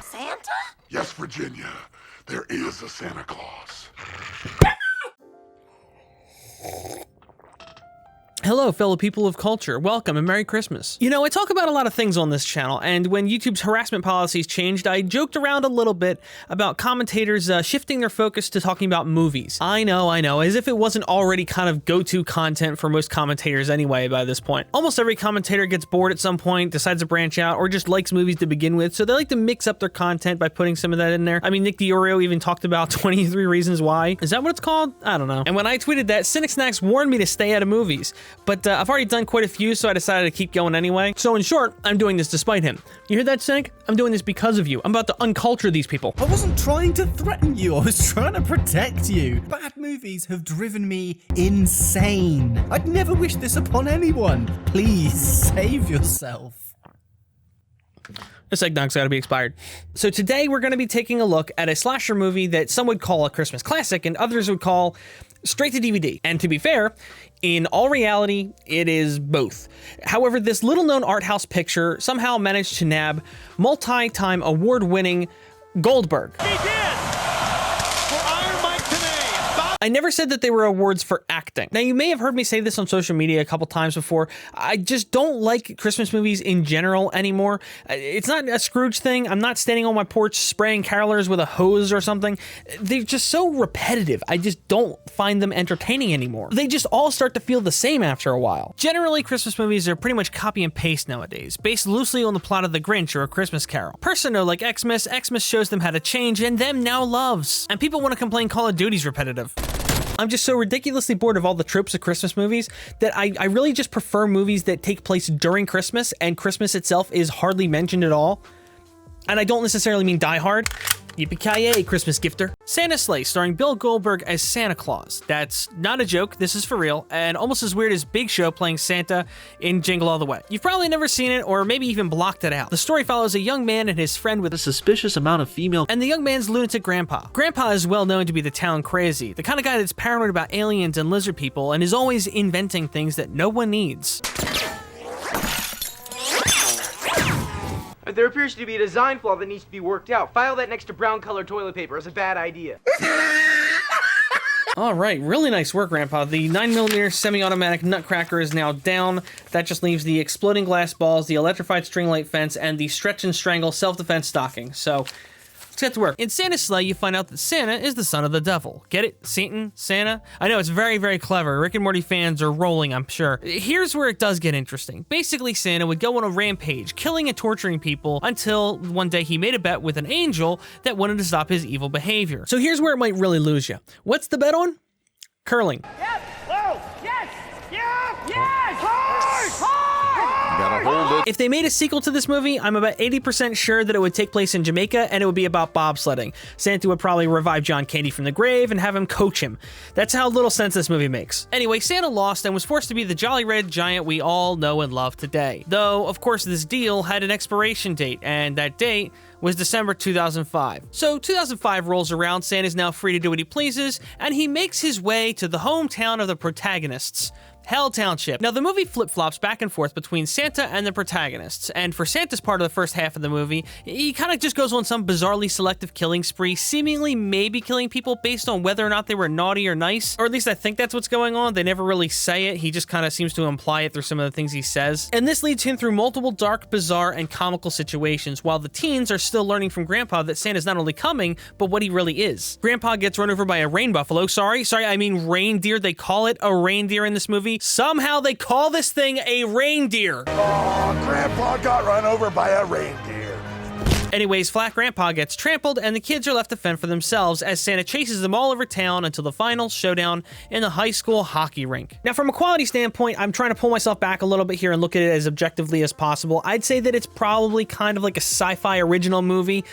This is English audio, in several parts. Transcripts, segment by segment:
Santa? Yes, Virginia, there is a Santa Claus. Hello, fellow people of culture. Welcome and Merry Christmas. You know, I talk about a lot of things on this channel, and when YouTube's harassment policies changed, I joked around a little bit about commentators shifting their focus to talking about movies. I know, as if it wasn't already kind of go-to content for most commentators anyway by this point. Almost every commentator gets bored at some point, decides to branch out, or just likes movies to begin with, so they like to mix up their content by putting some of that in there. I mean, Nick DiOrio even talked about 23 Reasons Why. Is that what it's called? I don't know. And when I tweeted that, CynicSnacks warned me to stay out of movies. But I've already done quite a few, so I decided to keep going anyway. So in short, I'm doing this despite him. You hear that, Cynic? I'm doing this because of you. I'm about to unculture these people. I wasn't trying to threaten you, I was trying to protect you. Bad movies have driven me insane. I'd never wish this upon anyone. Please, save yourself. This eggnog's gotta be expired. So today we're gonna be taking a look at a slasher movie that some would call a Christmas classic and others would call straight to DVD. And to be fair, in all reality, it is both. However, this little-known art house picture somehow managed to nab multi-time award-winning Goldberg. I never said that they were awards for acting. Now, you may have heard me say this on social media a couple times before. I just don't like Christmas movies in general anymore. It's not a Scrooge thing. I'm not standing on my porch spraying carolers with a hose or something. They're just so repetitive. I just don't find them entertaining anymore. They just all start to feel the same after a while. Generally, Christmas movies are pretty much copy and paste nowadays, based loosely on the plot of The Grinch or A Christmas Carol. Person though, like Xmas shows them how to change, and them now loves. And people want to complain Call of Duty's repetitive. I'm just so ridiculously bored of all the tropes of Christmas movies that I really just prefer movies that take place during Christmas and Christmas itself is hardly mentioned at all. And I don't necessarily mean Die Hard. Yippee-ki-yay, Christmas gifter. Santa's Sleigh, starring Bill Goldberg as Santa Claus. That's not a joke, this is for real, and almost as weird as Big Show playing Santa in Jingle All the Way. You've probably never seen it, or maybe even blocked it out. The story follows a young man and his friend with a suspicious amount of female, and the young man's lunatic grandpa. Grandpa is well known to be the town crazy, the kind of guy that's paranoid about aliens and lizard people, and is always inventing things that no one needs. There appears to be a design flaw that needs to be worked out. File that next to brown colored toilet paper. It's a bad idea. All right, really nice work, Grandpa. The 9mm semi-automatic nutcracker is now down. That just leaves the exploding glass balls, the electrified string light fence, and the stretch and strangle self-defense stocking. So let's get to work. In Santa's Sleigh, you find out that Santa is the son of the devil. Get it? Satan? Santa? I know, it's very, very clever. Rick and Morty fans are rolling, I'm sure. Here's where it does get interesting. Basically, Santa would go on a rampage, killing and torturing people until one day he made a bet with an angel that wanted to stop his evil behavior. So here's where it might really lose you. What's the bet on? Curling. Yes! Whoa! Yes! Yeah! Yes! Hard! Hard! Gotta hold it. If they made a sequel to this movie, I'm about 80% sure that it would take place in Jamaica and it would be about bobsledding. Santa would probably revive John Candy from the grave and have him coach him. That's how little sense this movie makes. Anyway, Santa lost and was forced to be the jolly red giant we all know and love today. Though, of course, this deal had an expiration date, and that date was December 2005. So 2005 rolls around, Santa's now free to do what he pleases, and he makes his way to the hometown of the protagonists, Hell Township. Now, the movie flip-flops back and forth between Santa and the protagonists, and for Santa's part of the first half of the movie, he kind of just goes on some bizarrely selective killing spree, seemingly maybe killing people based on whether or not they were naughty or nice, or at least I think that's what's going on. They never really say it, he just kind of seems to imply it through some of the things he says. And this leads him through multiple dark, bizarre, and comical situations, while the teens are still learning from Grandpa that Santa's not only coming, but what he really is. Grandpa gets run over by a rain buffalo. Sorry, I mean reindeer. They call it a reindeer in this movie. Somehow they call this thing a reindeer. Oh, Grandpa got run over by a reindeer. Anyways, Flat Grandpa gets trampled and the kids are left to fend for themselves as Santa chases them all over town until the final showdown in the high school hockey rink. Now, from a quality standpoint, I'm trying to pull myself back a little bit here and look at it as objectively as possible. I'd say that it's probably kind of like a sci-fi original movie.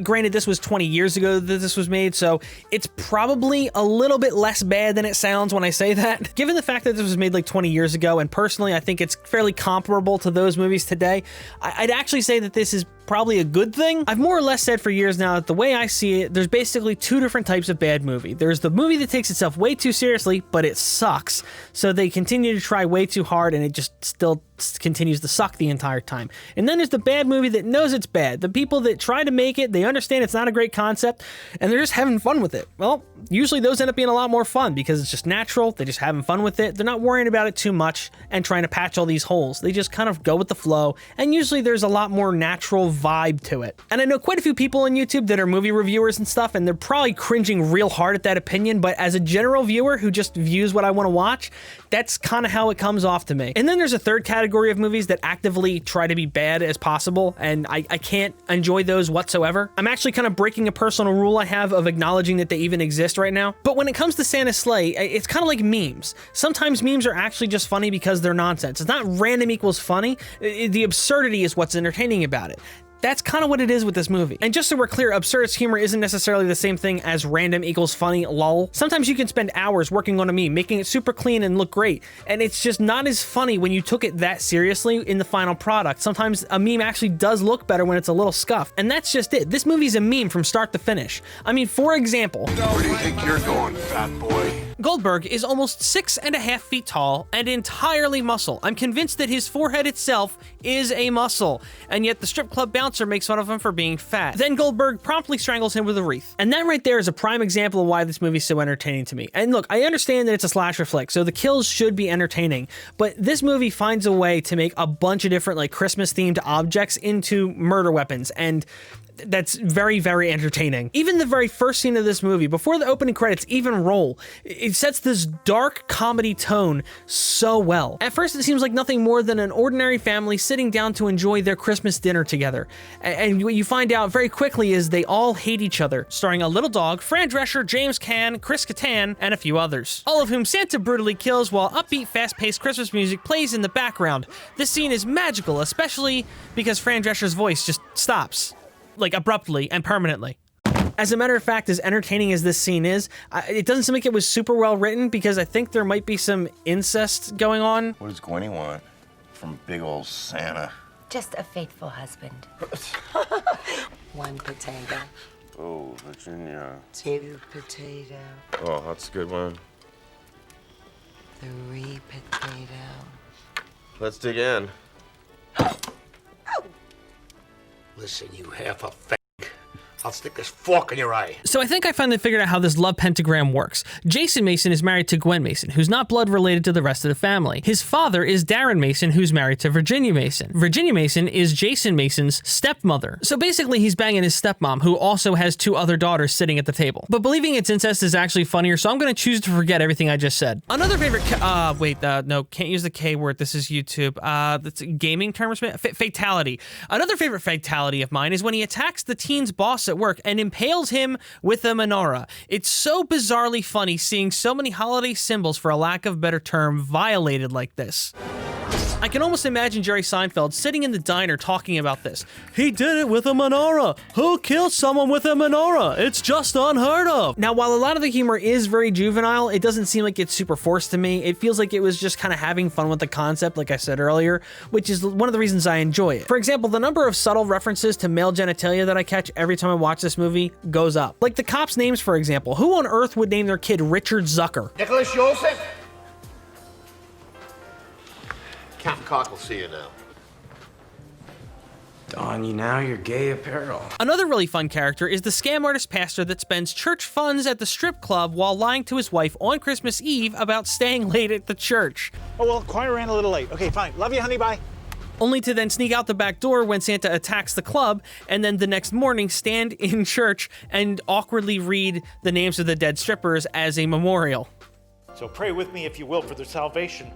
Granted, this was 20 years ago that this was made, so it's probably a little bit less bad than it sounds when I say that. Given the fact that this was made like 20 years ago, and personally I think it's fairly comparable to those movies today, I'd actually say that this is probably a good thing. I've more or less said for years now that the way I see it, there's basically two different types of bad movie. There's the movie that takes itself way too seriously, but it sucks. So they continue to try way too hard and it just still continues to suck the entire time. And then there's the bad movie that knows it's bad. The people that try to make it, they understand it's not a great concept, and they're just having fun with it. Well, usually those end up being a lot more fun because it's just natural. They're just having fun with it. They're not worrying about it too much and trying to patch all these holes. They just kind of go with the flow, and usually there's a lot more natural vibe to it. And I know quite a few people on YouTube that are movie reviewers and stuff, and they're probably cringing real hard at that opinion, but as a general viewer who just views what I want to watch, that's kind of how it comes off to me. And then there's a third category of movies that actively try to be bad as possible, and I can't enjoy those whatsoever. I'm actually kind of breaking a personal rule I have of acknowledging that they even exist right now. But when it comes to Santa's Sleigh, it's kind of like memes. Sometimes memes are actually just funny because they're nonsense. It's not random equals funny. The absurdity is what's entertaining about it. That's kind of what it is with this movie. And just so we're clear, absurdist humor isn't necessarily the same thing as random equals funny, lol. Sometimes you can spend hours working on a meme, making it super clean and look great, and it's just not as funny when you took it that seriously in the final product. Sometimes a meme actually does look better when it's a little scuffed, and that's just it. This movie's a meme from start to finish. I mean, for example, Where do you think you're going, fat boy? Goldberg is almost 6.5 feet tall and entirely muscle. I'm convinced that his forehead itself is a muscle, and yet the strip club bouncer makes fun of him for being fat. Then Goldberg promptly strangles him with a wreath. And that right there is a prime example of why this movie's so entertaining to me. And look, I understand that it's a slasher flick, so the kills should be entertaining, but this movie finds a way to make a bunch of different like Christmas-themed objects into murder weapons, and that's very, very entertaining. Even the very first scene of this movie, before the opening credits even roll, it sets this dark comedy tone so well. At first, it seems like nothing more than an ordinary family sitting down to enjoy their Christmas dinner together. And what you find out very quickly is they all hate each other, starring a little dog, Fran Drescher, James Caan, Chris Kattan, and a few others. All of whom Santa brutally kills while upbeat, fast-paced Christmas music plays in the background. This scene is magical, especially because Fran Drescher's voice just stops. Like abruptly and permanently. As a matter of fact, as entertaining as this scene is, it doesn't seem like it was super well written because I think there might be some incest going on. What does Gwenny want from big old Santa? Just a faithful husband. One potato. Oh, Virginia. Two potato. Oh, that's a good one. Three potato. Let's dig in. Listen, you half a fag. I'll stick this fork in your eye. So I think I finally figured out how this love pentagram works. Jason Mason is married to Gwen Mason, who's not blood related to the rest of the family. His father is Darren Mason, who's married to Virginia Mason. Virginia Mason is Jason Mason's stepmother. So basically he's banging his stepmom, who also has two other daughters sitting at the table. But believing it's incest is actually funnier, so I'm gonna choose to forget everything I just said. Another favorite, no, can't use the K word, this is YouTube. That's gaming terms, fatality. Another favorite fatality of mine is when he attacks the teen's boss at work and impales him with a menorah. It's so bizarrely funny seeing so many holiday symbols, for a lack of a better term, violated like this. I can almost imagine Jerry Seinfeld sitting in the diner talking about this. He did it with a menorah. Who kills someone with a menorah? It's just unheard of. Now, while a lot of the humor is very juvenile, it doesn't seem like it's super forced to me. It feels like it was just kind of having fun with the concept, like I said earlier, which is one of the reasons I enjoy it. For example, the number of subtle references to male genitalia that I catch every time I watch this movie goes up. Like the cops' names, for example. Who on earth would name their kid Richard Zucker? Nicholas Joseph? Captain Cock will see you now. On you now, your gay apparel. Another really fun character is the scam artist pastor that spends church funds at the strip club while lying to his wife on Christmas Eve about staying late at the church. Oh, well, choir ran a little late. Okay, fine. Love you, honey. Bye. Only to then sneak out the back door when Santa attacks the club, and then the next morning stand in church and awkwardly read the names of the dead strippers as a memorial. So pray with me, if you will, for the salvation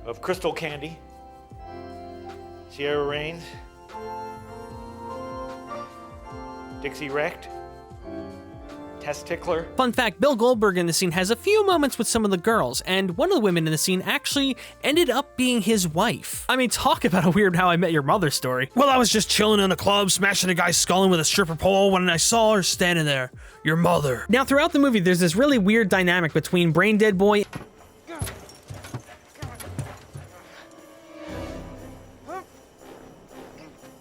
of Crystal Candy, Sierra Rains, Dixie Wrecked, Testickler. Fun fact, Bill Goldberg in the scene has a few moments with some of the girls, and one of the women in the scene actually ended up being his wife. I mean, talk about a weird How I Met Your Mother story. Well, I was just chilling in the club, smashing a guy's skull in with a stripper pole when I saw her standing there. Your mother. Now, throughout the movie, there's this really weird dynamic between Brain Dead Boy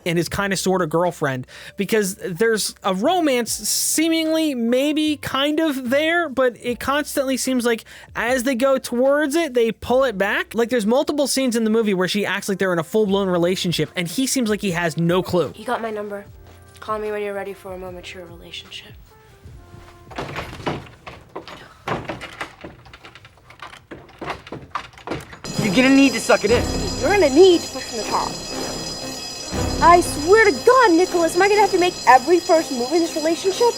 and his kind of sort of girlfriend, because there's a romance seemingly maybe kind of there, but it constantly seems like as they go towards it, they pull it back. Like there's multiple scenes in the movie where she acts like they're in a full-blown relationship, and he seems like he has no clue. You got my number. Call me when you're ready for a more mature relationship. You're gonna need to suck it in. You're gonna need to push from the top. I swear to God, Nicholas, am I gonna have to make every first move in this relationship?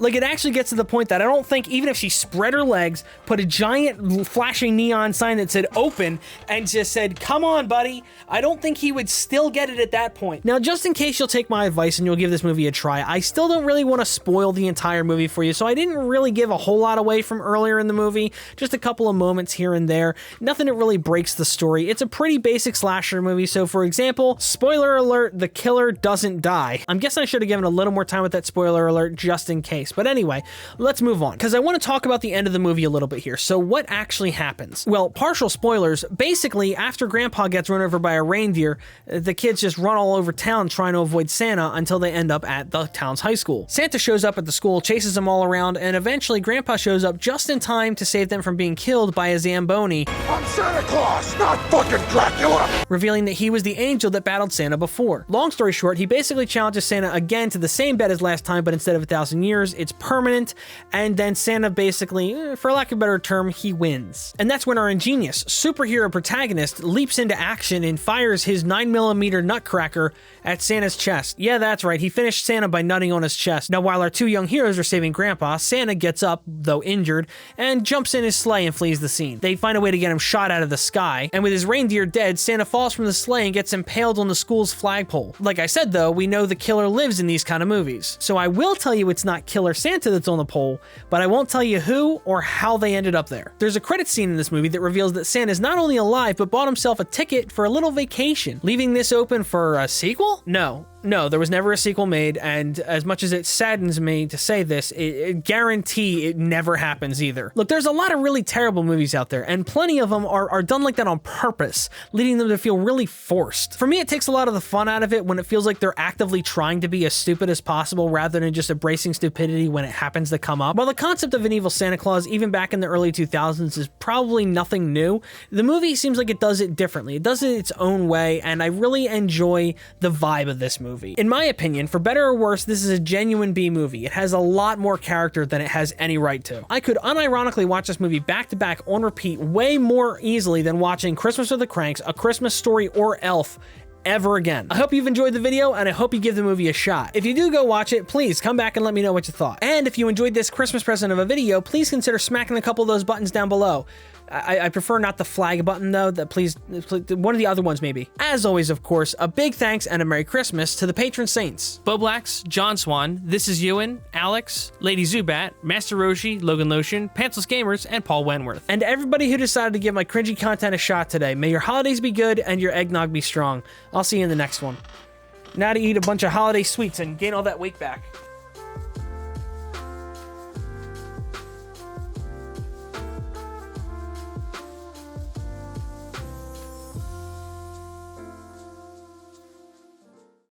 Like, it actually gets to the point that I don't think, even if she spread her legs, put a giant flashing neon sign that said open, and just said, come on, buddy, I don't think he would still get it at that point. Now, just in case you'll take my advice and you'll give this movie a try, I still don't really want to spoil the entire movie for you, so I didn't really give a whole lot away from earlier in the movie, just a couple of moments here and there. Nothing that really breaks the story. It's a pretty basic slasher movie, so for example, spoiler alert, the killer doesn't die. I'm guessing I should have given a little more time with that spoiler alert just in case. But anyway, let's move on, because I want to talk about the end of the movie a little bit here. So what actually happens? Well, partial spoilers. Basically, after Grandpa gets run over by a reindeer, the kids just run all over town trying to avoid Santa until they end up at the town's high school. Santa shows up at the school, chases them all around, and eventually Grandpa shows up just in time to save them from being killed by a Zamboni. I'm Santa Claus, not fucking Dracula! Revealing that he was the angel that battled Santa before. Long story short, he basically challenges Santa again to the same bet as last time, but instead of 1,000 years, it's permanent, and then Santa basically, for lack of a better term, he wins. And that's when our ingenious superhero protagonist leaps into action and fires his 9mm nutcracker at Santa's chest. Yeah, that's right, he finished Santa by nutting on his chest. Now, while our two young heroes are saving Grandpa, Santa gets up, though injured, and jumps in his sleigh and flees the scene. They find a way to get him shot out of the sky, and with his reindeer dead, Santa falls from the sleigh and gets impaled on the school's flagpole. Like I said though, we know the killer lives in these kind of movies. So I will tell you it's not Killer Santa that's on the pole, but I won't tell you who or how they ended up there. There's a credit scene in this movie that reveals that Santa's not only alive, but bought himself a ticket for a little vacation, leaving this open for a sequel? No, there was never a sequel made, and as much as it saddens me to say this, it guarantee it never happens either. Look, there's a lot of really terrible movies out there, and plenty of them are done like that on purpose, leading them to feel really forced. For me, it takes a lot of the fun out of it when it feels like they're actively trying to be as stupid as possible rather than just embracing stupidity when it happens to come up. While the concept of an evil Santa Claus, even back in the early 2000s, is probably nothing new, the movie seems like it does it differently. It does it its own way, and I really enjoy the vibe of this movie. In my opinion, for better or worse, this is a genuine B movie. It has a lot more character than it has any right to. I could unironically watch this movie back to back on repeat way more easily than watching Christmas with the Cranks, A Christmas Story, or Elf ever again. I hope you've enjoyed the video, and I hope you give the movie a shot. If you do go watch it, please come back and let me know what you thought. And if you enjoyed this Christmas present of a video, please consider smacking a couple of those buttons down below. I prefer not the flag button though, please, one of the other ones maybe. As always, of course, a big thanks and a Merry Christmas to the patron saints: Bo Blacks, John Swan, This Is Ewan, Alex, Lady Zubat, Master Roshi, Logan Lotion, Pantsless Gamers, and Paul Wenworth. And to everybody who decided to give my cringy content a shot today, may your holidays be good and your eggnog be strong. I'll see you in the next one. Now to eat a bunch of holiday sweets and gain all that weight back.